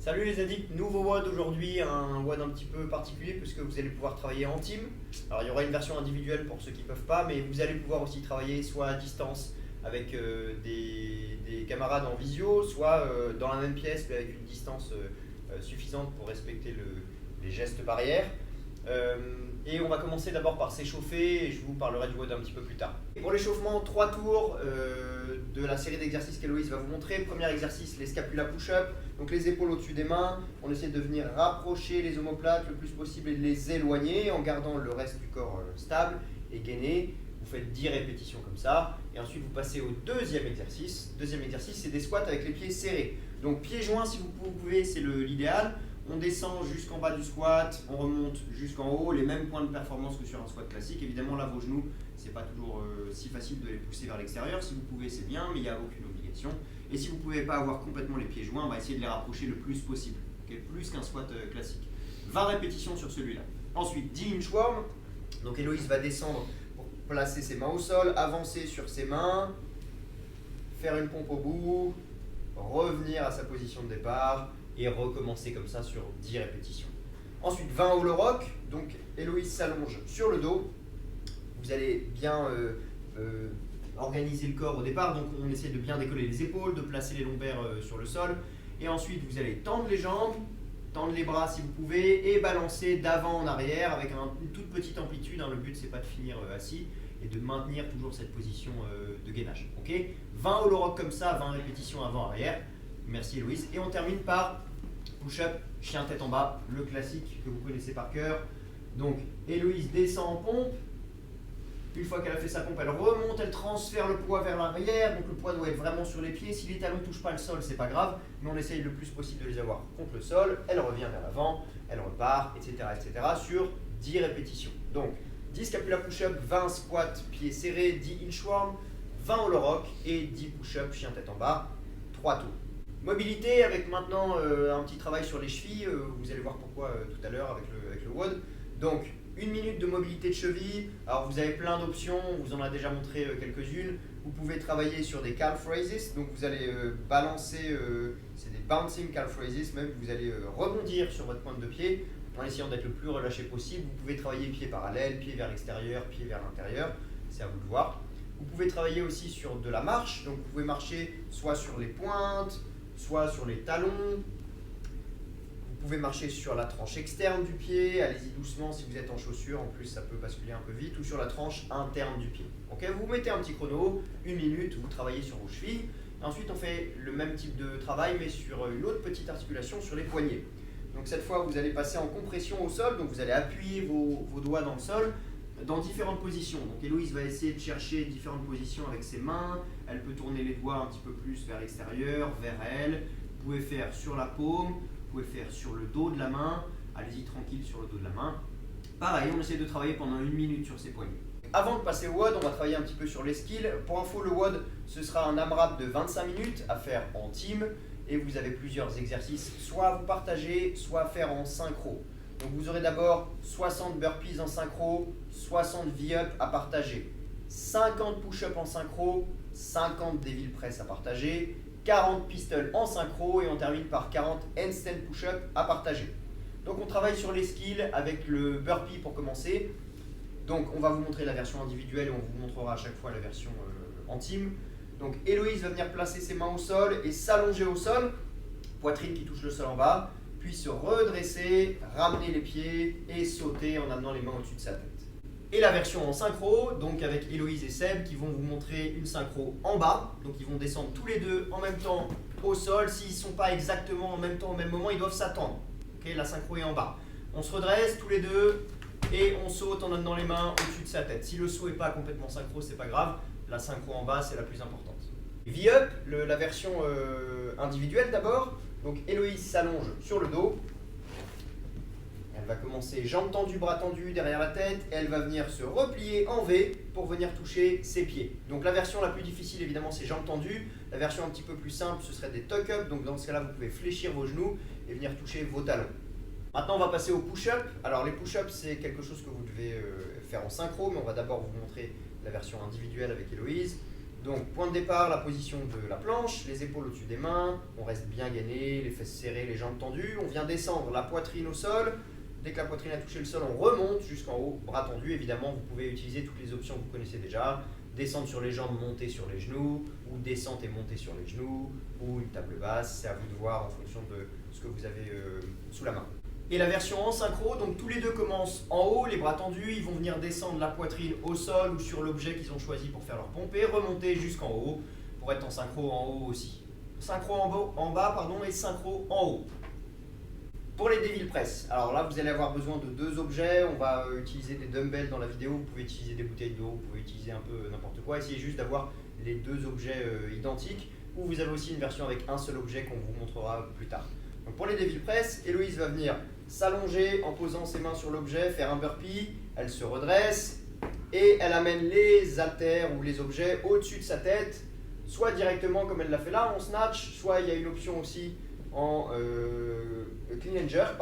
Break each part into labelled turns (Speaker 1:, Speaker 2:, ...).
Speaker 1: Salut les addicts, nouveau WOD aujourd'hui, un WOD un petit peu particulier puisque vous allez pouvoir travailler en team. Alors il y aura une version individuelle pour ceux qui ne peuvent pas, mais vous allez pouvoir aussi travailler soit à distance avec des camarades en visio, soit dans la même pièce mais avec une distance suffisante pour respecter les gestes barrières. Et on va commencer d'abord par s'échauffer et je vous parlerai du WOD un petit peu plus tard. Et pour l'échauffement, 3 tours de la série d'exercices qu'Héloïse va vous montrer. Premier exercice, les scapula push-up, donc les épaules au-dessus des mains. On essaie de venir rapprocher les omoplates le plus possible et de les éloigner en gardant le reste du corps stable et gainé. Vous faites 10 répétitions comme ça et ensuite vous passez au deuxième exercice. Deuxième exercice, c'est des squats avec les pieds serrés. Donc pieds joints si vous pouvez, c'est l'idéal. On descend jusqu'en bas du squat, on remonte jusqu'en haut, les mêmes points de performance que sur un squat classique. Évidemment, là, vos genoux, c'est pas toujours si facile de les pousser vers l'extérieur. Si vous pouvez, c'est bien, mais il n'y a aucune obligation. Et si vous ne pouvez pas avoir complètement les pieds joints, essayez de les rapprocher le plus possible, okay, plus qu'un squat classique. 20 répétitions sur celui-là. Ensuite, 10 inchworm. Donc Héloïse va descendre pour placer ses mains au sol, avancer sur ses mains, faire une pompe au bout, revenir à sa position de départ, et recommencer comme ça sur 10 répétitions. Ensuite, 20 hollow rock, donc Héloïse s'allonge sur le dos. Vous allez bien organiser le corps au départ, donc on essaie de bien décoller les épaules, de placer les lombaires sur le sol. Et ensuite, vous allez tendre les jambes, tendre les bras si vous pouvez, et balancer d'avant en arrière avec une toute petite amplitude. Le but, c'est pas de finir assis, et de maintenir toujours cette position de gainage. Okay, 20 hollow rock comme ça, 20 répétitions avant-arrière. Merci Héloïse. Et on termine par push-up, chien tête en bas, le classique que vous connaissez par cœur. Donc Héloïse descend en pompe. Une fois qu'elle a fait sa pompe, elle remonte, elle transfère le poids vers l'arrière. Donc le poids doit être vraiment sur les pieds. Si les talons ne touchent pas le sol, c'est pas grave. Mais on essaye le plus possible de les avoir contre le sol. Elle revient vers l'avant, elle repart, etc. sur 10 répétitions. Donc 10 scapula push-up, 20 squats, pieds serrés, 10 inchworm, 20 hollow rock et 10 push-up, chien tête en bas, 3 tours. Mobilité avec maintenant un petit travail sur les chevilles, vous allez voir pourquoi tout à l'heure avec le WOD. Donc 1 minute de mobilité de cheville, alors vous avez plein d'options, on vous en a déjà montré quelques-unes. Vous pouvez travailler sur des calf raises, donc vous allez balancer, c'est des bouncing calf raises, même vous allez rebondir sur votre pointe de pied en essayant d'être le plus relâché possible. Vous pouvez travailler pieds parallèles, pieds vers l'extérieur, pieds vers l'intérieur, c'est à vous de voir. Vous pouvez travailler aussi sur de la marche, donc vous pouvez marcher soit sur les pointes, soit sur les talons. Vous pouvez marcher sur la tranche externe du pied, allez-y doucement si vous êtes en chaussures, en plus ça peut basculer un peu vite, ou sur la tranche interne du pied. Okay, vous mettez un petit chrono, 1 minute, vous travaillez sur vos chevilles. Ensuite on fait le même type de travail mais sur une autre petite articulation, sur les poignets. Donc cette fois vous allez passer en compression au sol, donc vous allez appuyer vos doigts dans le sol, dans différentes positions. Donc Héloïse va essayer de chercher différentes positions avec ses mains. Elle peut tourner les doigts un petit peu plus vers l'extérieur, vers elle. Vous pouvez faire sur la paume, vous pouvez faire sur le dos de la main. Allez-y tranquille sur le dos de la main. Pareil, on essaie de travailler pendant 1 minute sur ses poignets. Avant de passer au WOD, on va travailler un petit peu sur les skills. Pour info, le WOD, ce sera un AMRAP de 25 minutes à faire en team. Et vous avez plusieurs exercices, soit à vous partager, soit à faire en synchro. Donc vous aurez d'abord 60 burpees en synchro, 60 V-up à partager, 50 push-up en synchro, 50 devil press à partager, 40 pistoles en synchro et on termine par 40 handstand push-up à partager. Donc on travaille sur les skills avec le burpee pour commencer. Donc on va vous montrer la version individuelle et on vous montrera à chaque fois la version en team. Donc Héloïse va venir placer ses mains au sol et s'allonger au sol, poitrine qui touche le sol en bas. Puis se redresser, ramener les pieds et sauter en amenant les mains au-dessus de sa tête. Et la version en synchro, donc avec Héloïse et Seb qui vont vous montrer une synchro en bas. Donc ils vont descendre tous les deux en même temps au sol. S'ils ne sont pas exactement en même temps au même moment, ils doivent s'attendre. Okay, la synchro est en bas. On se redresse tous les deux et on saute en amenant les mains au-dessus de sa tête. Si le saut n'est pas complètement synchro, c'est pas grave. La synchro en bas, c'est la plus importante. V-up, la version individuelle d'abord. Donc Héloïse s'allonge sur le dos, elle va commencer jambes tendues, bras tendus derrière la tête, et elle va venir se replier en V pour venir toucher ses pieds. Donc la version la plus difficile évidemment c'est jambes tendues, la version un petit peu plus simple ce serait des tuck-up, donc dans ce cas là vous pouvez fléchir vos genoux et venir toucher vos talons. Maintenant on va passer aux push-up. Alors les push-up c'est quelque chose que vous devez faire en synchro, mais on va d'abord vous montrer la version individuelle avec Héloïse. Donc, point de départ, la position de la planche, les épaules au-dessus des mains, on reste bien gainé, les fesses serrées, les jambes tendues. On vient descendre la poitrine au sol. Dès que la poitrine a touché le sol, on remonte jusqu'en haut, bras tendus. Évidemment, vous pouvez utiliser toutes les options que vous connaissez déjà. Descendre sur les jambes, monter sur les genoux, ou descente et monter sur les genoux, ou une table basse. C'est à vous de voir en fonction de ce que vous avez sous la main. Et la version en synchro, donc tous les deux commencent en haut, les bras tendus, ils vont venir descendre la poitrine au sol ou sur l'objet qu'ils ont choisi pour faire leur pompe et remonter jusqu'en haut pour être en synchro en haut aussi. Synchro en bas et synchro en haut. Pour les Devil Press, alors là vous allez avoir besoin de deux objets, on va utiliser des dumbbells dans la vidéo, vous pouvez utiliser des bouteilles d'eau, vous pouvez utiliser un peu n'importe quoi, essayez juste d'avoir les deux objets identiques, ou vous avez aussi une version avec un seul objet qu'on vous montrera plus tard. Donc pour les Devil Press, Héloïse va venir s'allonger en posant ses mains sur l'objet, faire un burpee, elle se redresse et elle amène les haltères ou les objets au-dessus de sa tête, soit directement comme elle l'a fait là en snatch, soit il y a une option aussi en clean and jerk,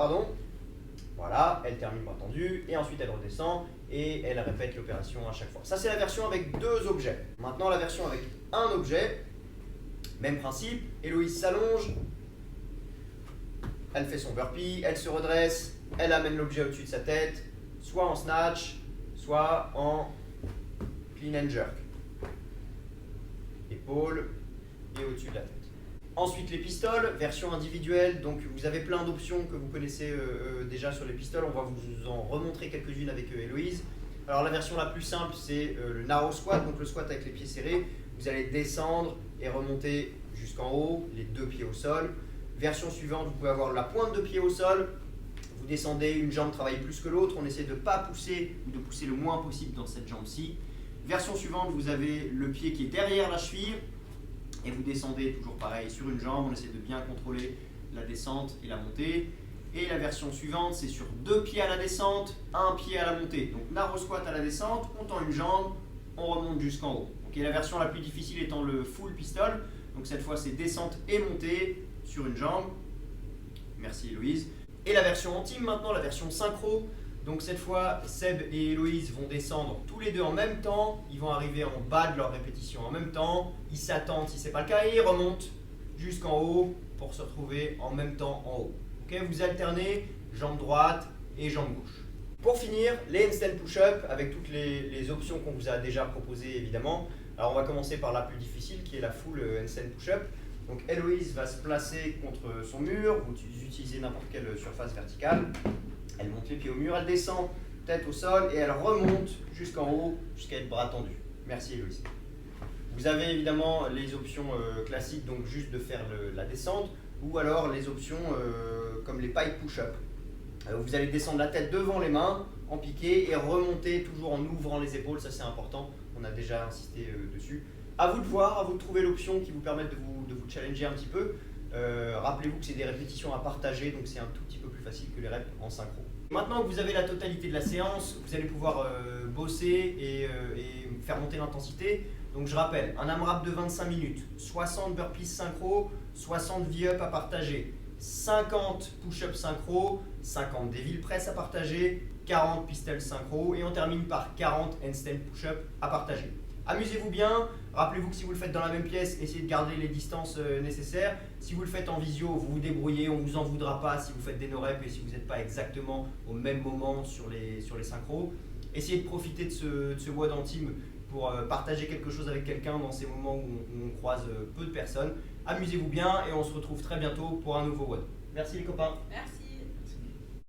Speaker 1: Voilà, elle termine bras tendu et ensuite elle redescend et elle répète l'opération à chaque fois. Ça c'est la version avec deux objets. Maintenant la version avec un objet, même principe, Héloïse s'allonge, elle fait son burpee, elle se redresse, elle amène l'objet au-dessus de sa tête, soit en snatch, soit en clean and jerk. Épaule et au-dessus de la tête. Ensuite les pistoles, version individuelle, donc vous avez plein d'options que vous connaissez déjà sur les pistoles, on va vous en remontrer quelques-unes avec Héloïse. Alors la version la plus simple c'est le narrow squat, donc le squat avec les pieds serrés, vous allez descendre et remonter jusqu'en haut, les deux pieds au sol. Version suivante, vous pouvez avoir la pointe de pied au sol, vous descendez, une jambe travaille plus que l'autre, on essaie de ne pas pousser ou de pousser le moins possible dans cette jambe-ci. Version suivante, vous avez le pied qui est derrière la cheville et vous descendez toujours pareil sur une jambe, on essaie de bien contrôler la descente et la montée. Et la version suivante, c'est sur deux pieds à la descente, un pied à la montée. Donc narrow squat à la descente, on tend une jambe, on remonte jusqu'en haut. Okay, la version la plus difficile étant le full pistol, donc cette fois c'est descente et montée sur une jambe. Merci Héloïse. Et la version intime maintenant, la version synchro. Donc cette fois, Seb et Héloïse vont descendre tous les deux en même temps. Ils vont arriver en bas de leur répétition en même temps. Ils s'attendent, si ce n'est pas le cas, et ils remontent jusqu'en haut pour se retrouver en même temps en haut. Okay, vous alternez jambe droite et jambe gauche. Pour finir, les handstand push-up avec toutes les options qu'on vous a déjà proposées évidemment. Alors on va commencer par la plus difficile qui est la full handstand push-up. Donc Héloïse va se placer contre son mur, vous utilisez n'importe quelle surface verticale. Elle monte les pieds au mur, elle descend tête au sol et elle remonte jusqu'en haut jusqu'à être bras tendus. Merci Héloïse. Vous avez évidemment les options classiques, donc juste de faire la descente, ou alors les options comme les pike push-up. Vous allez descendre la tête devant les mains en piqué et remonter toujours en ouvrant les épaules, ça c'est important, on a déjà insisté dessus. À vous de voir, à vous de trouver l'option qui vous permette de vous challenger un petit peu. Rappelez-vous que c'est des répétitions à partager, donc c'est un tout petit peu plus facile que les reps en synchro. Maintenant que vous avez la totalité de la séance, vous allez pouvoir bosser et faire monter l'intensité. Donc je rappelle, un AMRAP de 25 minutes, 60 burpees synchro, 60 V-up à partager, 50 push-up synchro, 50 devil press à partager, 40 pistol synchro et on termine par 40 handstand push-up à partager. Amusez-vous bien, rappelez-vous que si vous le faites dans la même pièce, essayez de garder les distances nécessaires. Si vous le faites en visio, vous vous débrouillez, on ne vous en voudra pas si vous faites des no-reps et si vous n'êtes pas exactement au même moment sur les synchros. Essayez de profiter de ce WOD en team pour partager quelque chose avec quelqu'un dans ces moments où on croise peu de personnes. Amusez-vous bien et on se retrouve très bientôt pour un nouveau WOD. Merci les copains.
Speaker 2: Merci.